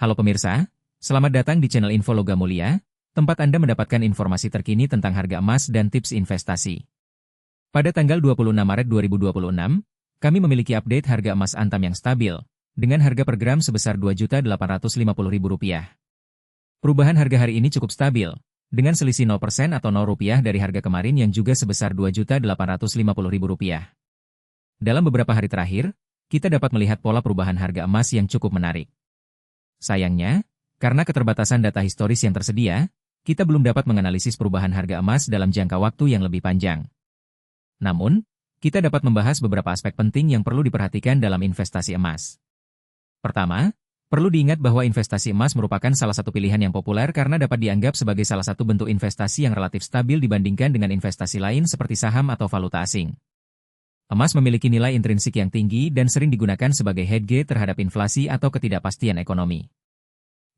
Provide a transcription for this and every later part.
Halo pemirsa, selamat datang di channel Info Logam Mulia, tempat Anda mendapatkan informasi terkini tentang harga emas dan tips investasi. Pada tanggal 26 Maret 2026, kami memiliki update harga emas Antam yang stabil, dengan harga per gram sebesar Rp2.850.000. Perubahan harga hari ini cukup stabil, dengan selisih 0% atau Rp0 dari harga kemarin yang juga sebesar Rp2.850.000. Dalam beberapa hari terakhir, kita dapat melihat pola perubahan harga emas yang cukup menarik. Sayangnya, karena keterbatasan data historis yang tersedia, kita belum dapat menganalisis perubahan harga emas dalam jangka waktu yang lebih panjang. Namun, kita dapat membahas beberapa aspek penting yang perlu diperhatikan dalam investasi emas. Pertama, perlu diingat bahwa investasi emas merupakan salah satu pilihan yang populer karena dapat dianggap sebagai salah satu bentuk investasi yang relatif stabil dibandingkan dengan investasi lain seperti saham atau valuta asing. Emas memiliki nilai intrinsik yang tinggi dan sering digunakan sebagai hedge terhadap inflasi atau ketidakpastian ekonomi.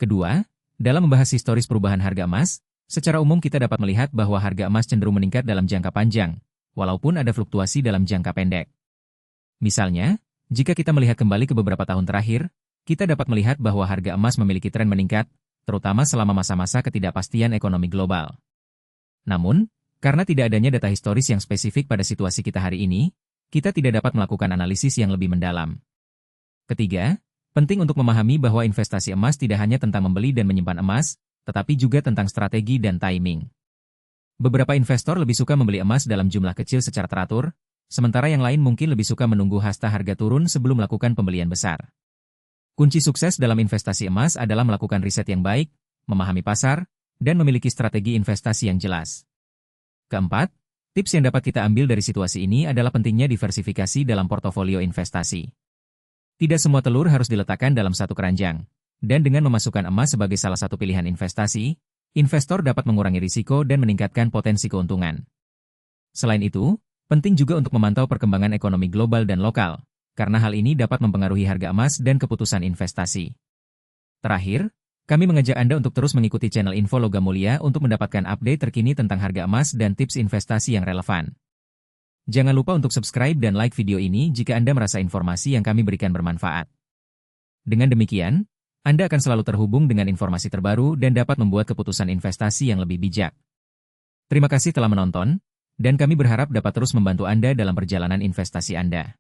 Kedua, dalam membahas historis perubahan harga emas, secara umum kita dapat melihat bahwa harga emas cenderung meningkat dalam jangka panjang, walaupun ada fluktuasi dalam jangka pendek. Misalnya, jika kita melihat kembali ke beberapa tahun terakhir, kita dapat melihat bahwa harga emas memiliki tren meningkat, terutama selama masa-masa ketidakpastian ekonomi global. Namun, karena tidak adanya data historis yang spesifik pada situasi kita hari ini, kita tidak dapat melakukan analisis yang lebih mendalam. Ketiga, penting untuk memahami bahwa investasi emas tidak hanya tentang membeli dan menyimpan emas, tetapi juga tentang strategi dan timing. Beberapa investor lebih suka membeli emas dalam jumlah kecil secara teratur, sementara yang lain mungkin lebih suka menunggu hasta harga turun sebelum melakukan pembelian besar. Kunci sukses dalam investasi emas adalah melakukan riset yang baik, memahami pasar, dan memiliki strategi investasi yang jelas. Keempat, tips yang dapat kita ambil dari situasi ini adalah pentingnya diversifikasi dalam portofolio investasi. Tidak semua telur harus diletakkan dalam satu keranjang, dan dengan memasukkan emas sebagai salah satu pilihan investasi, investor dapat mengurangi risiko dan meningkatkan potensi keuntungan. Selain itu, penting juga untuk memantau perkembangan ekonomi global dan lokal, karena hal ini dapat mempengaruhi harga emas dan keputusan investasi. Terakhir, kami mengajak Anda untuk terus mengikuti channel Info Logam Mulia untuk mendapatkan update terkini tentang harga emas dan tips investasi yang relevan. Jangan lupa untuk subscribe dan like video ini jika Anda merasa informasi yang kami berikan bermanfaat. Dengan demikian, Anda akan selalu terhubung dengan informasi terbaru dan dapat membuat keputusan investasi yang lebih bijak. Terima kasih telah menonton, dan kami berharap dapat terus membantu Anda dalam perjalanan investasi Anda.